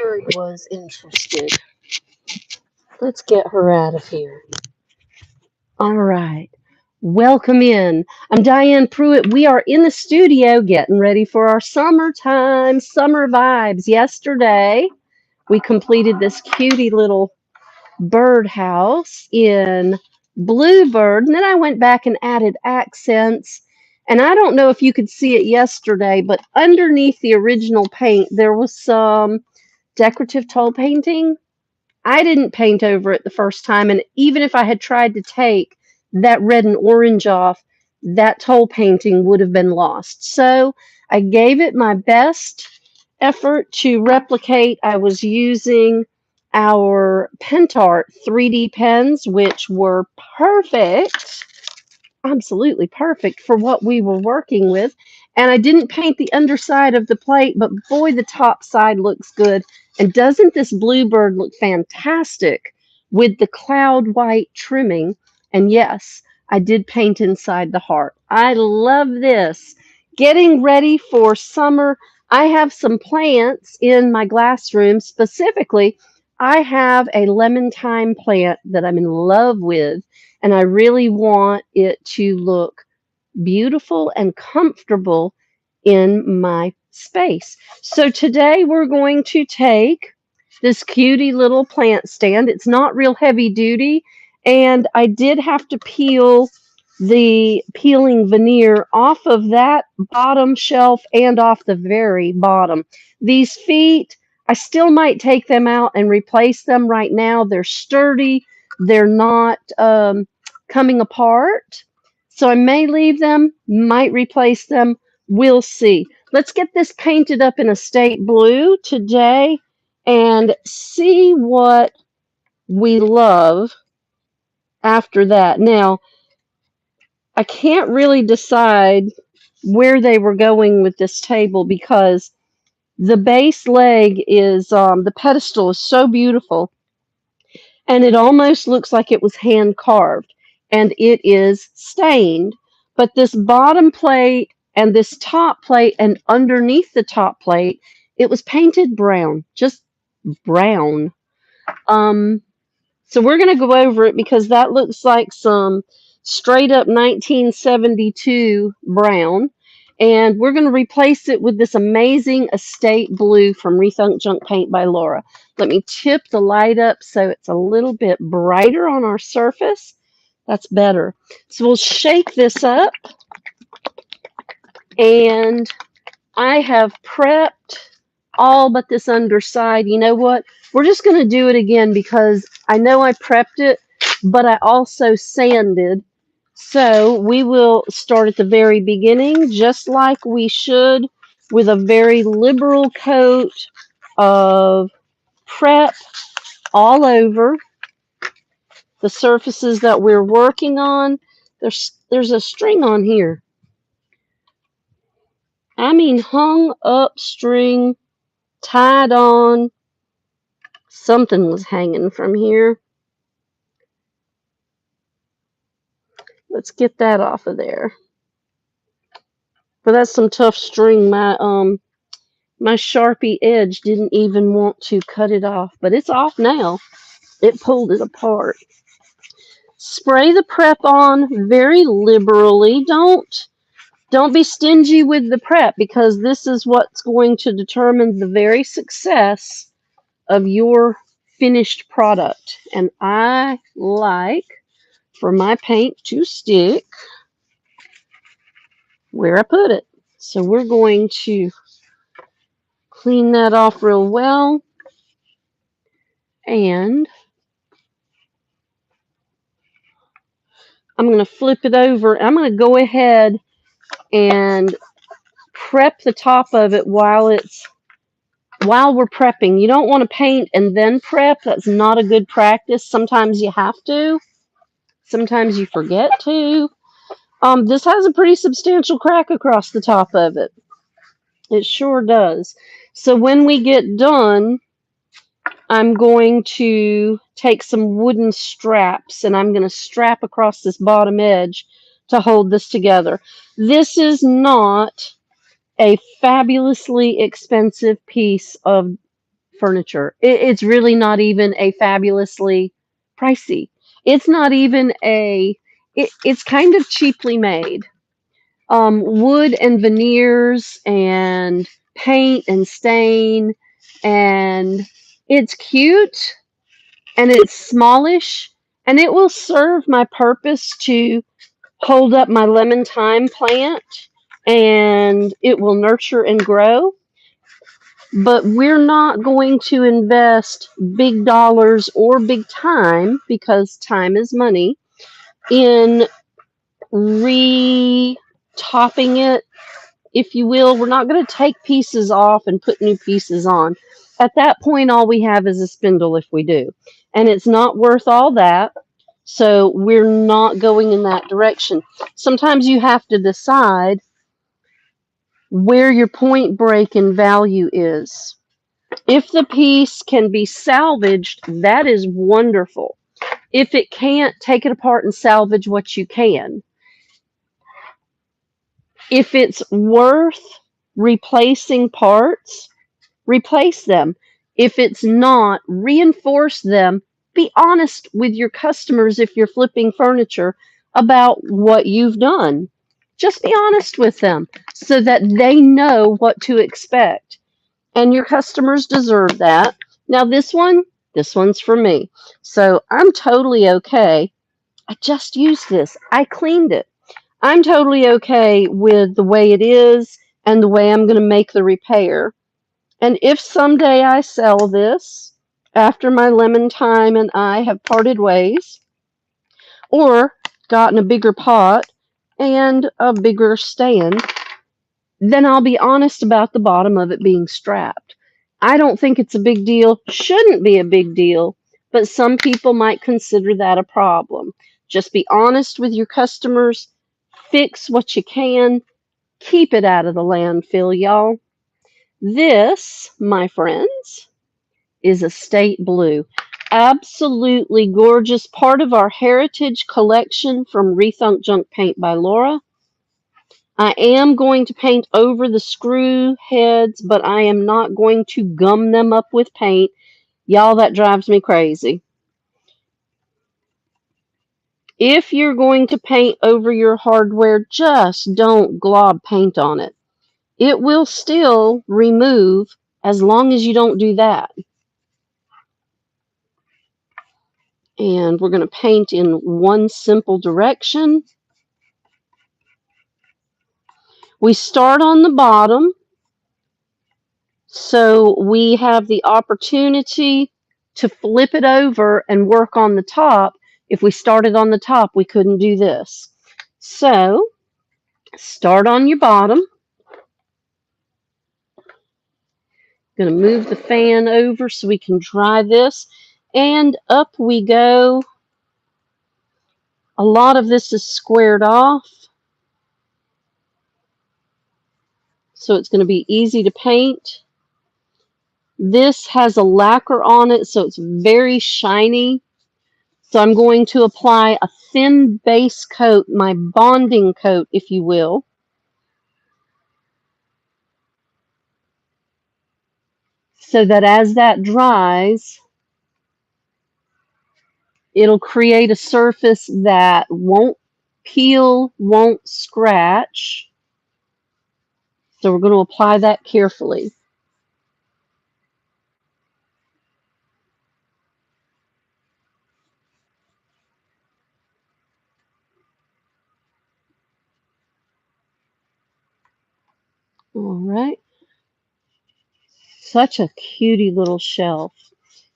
Bird was interested. Let's get her out of here. All right. Welcome in. I'm Diane Pruitt. We are in the studio getting ready for our summertime, summer vibes. Yesterday, we completed this cutie little birdhouse in bluebird, and then I went back and added accents. And I don't know if you could see it yesterday, but underneath the original paint, there was some decorative toll painting. I didn't paint over it the first time, and even if I had tried to take that red and orange off, that toll painting would have been lost. So I gave it my best effort to replicate. I was using our Pentart 3D pens, which were perfect, absolutely perfect for what we were working with. And I didn't paint the underside of the plate, but boy, the top side looks good. And doesn't this bluebird look fantastic with the cloud white trimming? And yes, I did paint inside the heart. I love this. Getting ready for summer. I have some plants in my glass room. Specifically, I have a lemon thyme plant that I'm in love with, and I really want it to look beautiful and comfortable in my space. So today we're going to take this cutie little plant stand. It's not real heavy duty, and I did have to peel the peeling veneer off of that bottom shelf and off the very bottom. These feet, I still might take them out and replace them. Right now they're sturdy. They're not coming apart. So I may leave them, might replace them. We'll see. Let's get this painted up in a state blue today and see what we love after that. Now, I can't really decide where they were going with this table because the base leg is, the pedestal is so beautiful, and it almost looks like it was hand carved, and it is stained. But this bottom plate and this top plate and underneath the top plate, it was painted brown, just brown. Um, so we're going to go over it because that looks like some straight up 1972 brown. And we're going to replace it with this amazing estate blue from Rethunk Junk Paint by Laura. Let me tip the light up so it's a little bit brighter on our surface. That's better. So we'll shake this up. And I have prepped all but this underside. You know what? We're just going to do it again because I know I prepped it, but I also sanded. So we will start at the very beginning, just like we should, with a very liberal coat of prep all over the surfaces that we're working on. There's a string on here. I mean, hung up string, tied on. Something was hanging from here. Let's get that off of there. But that's some tough string. My Sharpie edge didn't even want to cut it off, but it's off now. It pulled it apart. Spray the prep on very liberally. Don't be stingy with the prep because this is what's going to determine the very success of your finished product. And I like for my paint to stick where I put it. So we're going to clean that off real well. And I'm going to flip it over. I'm going to go ahead and prep the top of it while we're prepping. You don't want to paint and then prep. That's not a good practice. Sometimes you have to. Sometimes you forget to. This has a pretty substantial crack across the top of it. It sure does. So when we get done, I'm going to take some wooden straps and I'm going to strap across this bottom edge to hold this together. This is not a fabulously expensive piece of furniture. It's really not even a fabulously pricey. It's not even it's kind of cheaply made. Wood and veneers and paint and stain, and it's cute and it's smallish, and it will serve my purpose to hold up my lemon thyme plant, and it will nurture and grow. But we're not going to invest big dollars or big time, because time is money, in re-topping it, if you will. We're not going to take pieces off and put new pieces on. At that point, all we have is a spindle if we do. And it's not worth all that. So we're not going in that direction. Sometimes you have to decide where your point break in value is. If the piece can be salvaged, that is wonderful. If it can't, take it apart and salvage what you can. If it's worth replacing parts, replace them. If it's not, reinforce them. Be honest with your customers if you're flipping furniture about what you've done. Just be honest with them so that they know what to expect. And your customers deserve that. Now this one's for me. So I'm totally okay. I just used this. I cleaned it. I'm totally okay with the way it is and the way I'm going to make the repair. And if someday I sell this after my lemon thyme and I have parted ways, or gotten a bigger pot and a bigger stand, then I'll be honest about the bottom of it being strapped. I don't think it's a big deal, shouldn't be a big deal, but some people might consider that a problem. Just be honest with your customers, fix what you can, keep it out of the landfill, y'all. This, my friends, is a state blue. Absolutely gorgeous. Part of our heritage collection from Rethunk Junk Paint by Laura. I am going to paint over the screw heads, but I am not going to gum them up with paint. Y'all, that drives me crazy. If you're going to paint over your hardware, just don't glob paint on it. It will still remove as long as you don't do that. And we're going to paint in one simple direction. We start on the bottom, so we have the opportunity to flip it over and work on the top. If we started on the top, we couldn't do this. So start on your bottom. Going to move the fan over so we can dry this. And up we go. A lot of this is squared off, so it's going to be easy to paint. This has a lacquer on it, so it's very shiny. So I'm going to apply a thin base coat, my bonding coat, if you will. So that as that dries, it'll create a surface that won't peel, won't scratch. So we're going to apply that carefully. All right. Such a cutie little shelf.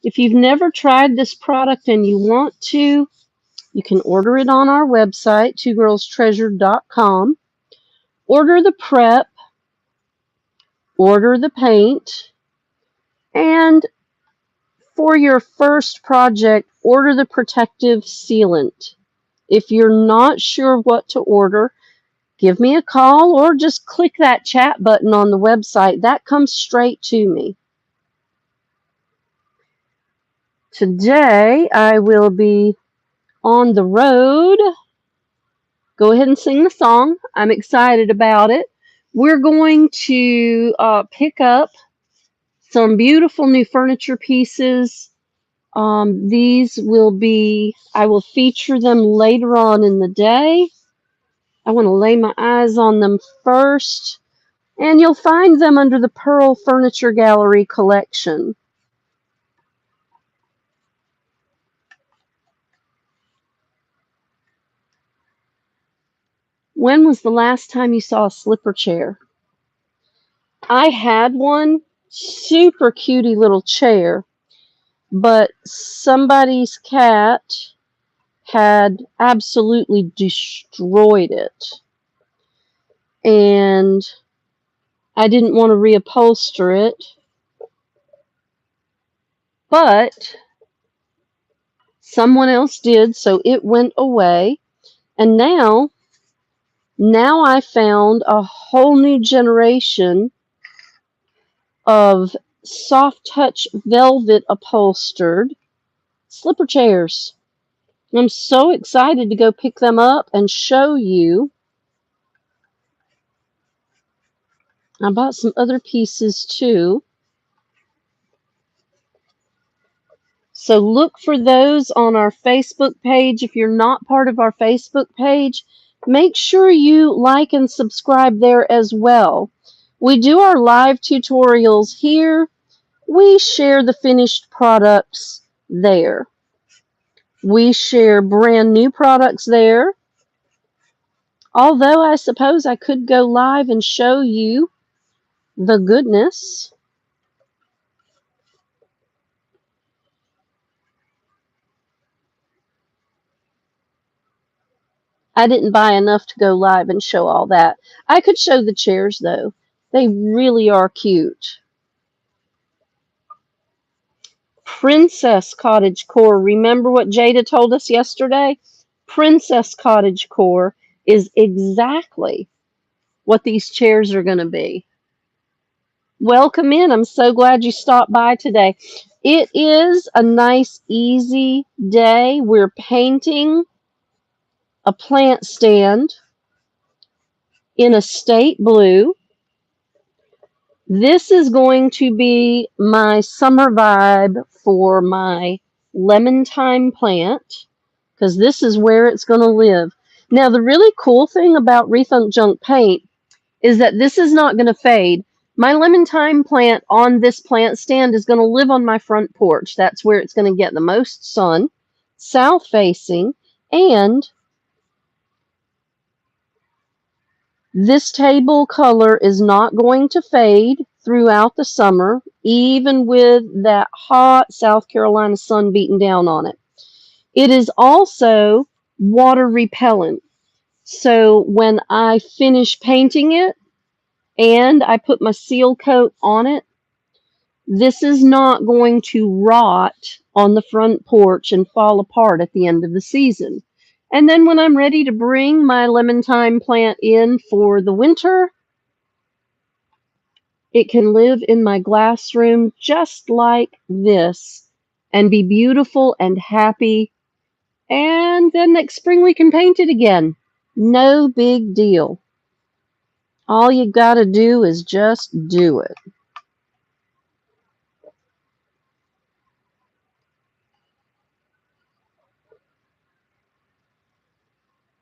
If you've never tried this product and you want to, you can order it on our website, twogirlstreasure.com. Order the prep, order the paint, and for your first project, order the protective sealant. If you're not sure what to order, give me a call or just click that chat button on the website. That comes straight to me. Today, I will be on the road. Go ahead and sing the song. I'm excited about it. We're going to pick up Some beautiful new furniture pieces. These will be, I will feature them later on in the day. I want to lay my eyes on them first, and you'll find them under the Pearl Furniture Gallery collection. When was the last time you saw a slipper chair? I had one, super cutie little chair, but somebody's cat had absolutely destroyed it. And I didn't want to reupholster it, but someone else did, so it went away. And now I found a whole new generation of soft touch velvet upholstered slipper chairs. I'm so excited to go pick them up and show you. I bought some other pieces too. So look for those on our Facebook page. If you're not part of our Facebook page, make sure you like and subscribe there as well. We do our live tutorials here. We share the finished products there. We share brand new products there. Although I suppose I could go live and show you the goodness. I didn't buy enough to go live and show all that. I could show the chairs though. They really are cute. Princess cottage core. Remember what Jada told us yesterday? Princess cottage core is exactly what these chairs are going to be. Welcome in. I'm so glad you stopped by today. It is a nice, easy day. We're painting a plant stand in a state blue. This is going to be my summer vibe for my lemon thyme plant, because this is where it's going to live. Now, the really cool thing about Rethunk Junk Paint is that this is not going to fade. My lemon thyme plant on this plant stand is going to live on my front porch. That's where it's going to get the most sun, south facing, and this table color is not going to fade throughout the summer, even with that hot South Carolina sun beating down on it. It is also water repellent. So when I finish painting it and I put my seal coat on it, this is not going to rot on the front porch and fall apart at the end of the season. And then when I'm ready to bring my lemon thyme plant in for the winter, it can live in my glass room just like this and be beautiful and happy. And then next spring we can paint it again. No big deal. All you gotta do is just do it.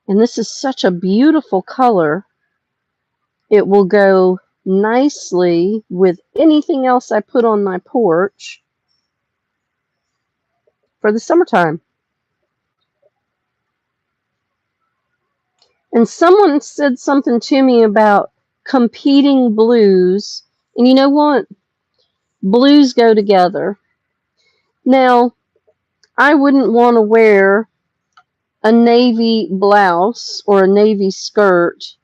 And this is such a beautiful color. It will go nicely with anything else I put on my porch for the summertime. And someone said something to me about competing blues. And you know what? Blues go together. Now, I wouldn't want to wear a navy blouse or a navy skirt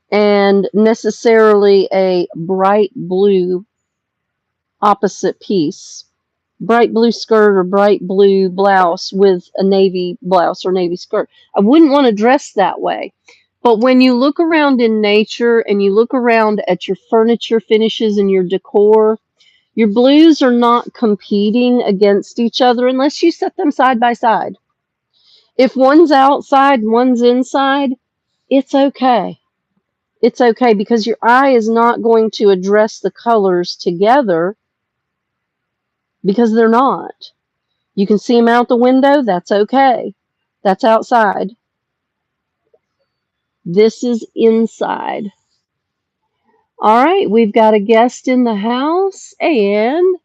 and necessarily a bright blue opposite piece. Bright blue skirt or bright blue blouse with a navy blouse or navy skirt. I wouldn't want to dress that way. But when you look around in nature and you look around at your furniture finishes and your decor, your blues are not competing against each other unless you set them side by side. If one's outside and one's inside, it's okay. It's okay because your eye is not going to address the colors together because they're not. You can see them out the window. That's okay. That's outside. This is inside. All right, we've got a guest in the house, and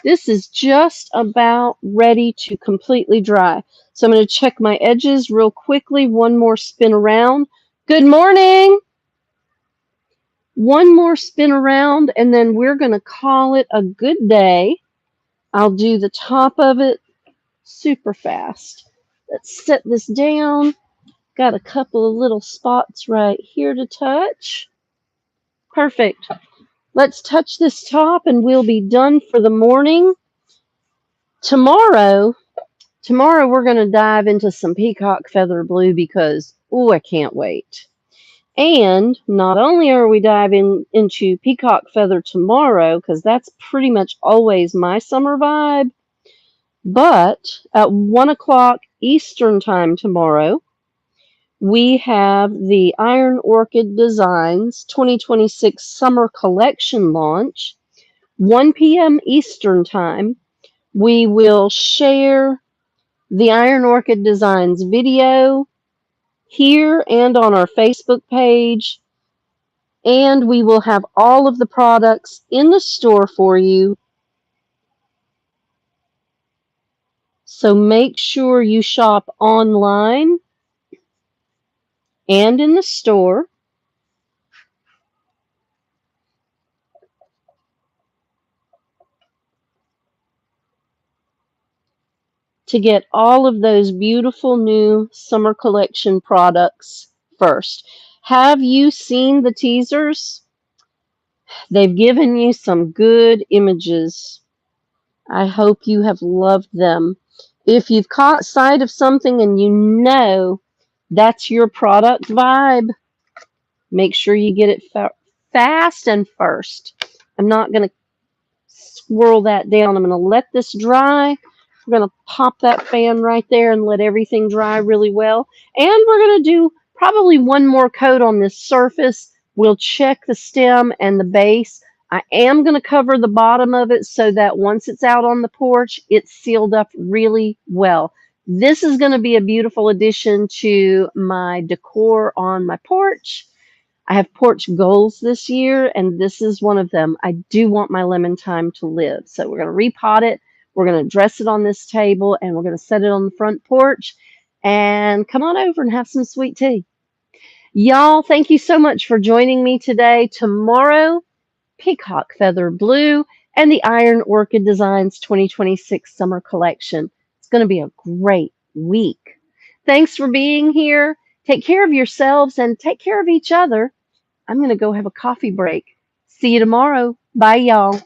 this is just about ready to completely dry. So I'm going to check my edges real quickly. One more spin around. Good morning. One more spin around, and then we're going to call it a good day. I'll do the top of it super fast. Let's set this down. Got a couple of little spots right here to touch. Perfect. Let's touch this top and we'll be done for the morning. Tomorrow we're going to dive into some peacock feather blue because, ooh, I can't wait. And not only are we diving into peacock feather tomorrow, because that's pretty much always my summer vibe, but at 1 o'clock Eastern time tomorrow, we have the Iron Orchid Designs 2026 Summer Collection launch. 1 p.m. Eastern time, we will share the Iron Orchid Designs video here and on our Facebook page, and we will have all of the products in the store for you. So make sure you shop online and in the store. To get all of those beautiful new summer collection products first. Have you seen the teasers? They've given you some good images. I hope you have loved them. If you've caught sight of something and you know that's your product vibe, make sure you get it fast and first. I'm not going to swirl that down. I'm going to let this dry. We're going to pop that fan right there and let everything dry really well. And we're going to do probably one more coat on this surface. We'll check the stem and the base. I am going to cover the bottom of it so that once it's out on the porch, it's sealed up really well. This is going to be a beautiful addition to my decor on my porch. I have porch goals this year, and this is one of them. I do want my lemon thyme to live. So we're going to repot it. We're going to dress it on this table, and we're going to set it on the front porch. And come on over and have some sweet tea. Y'all, thank you so much for joining me today. Tomorrow, Peacock Feather Blue and the Iron Orchid Designs 2026 Summer Collection. It's going to be a great week. Thanks for being here. Take care of yourselves and take care of each other. I'm going to go have a coffee break. See you tomorrow. Bye, y'all.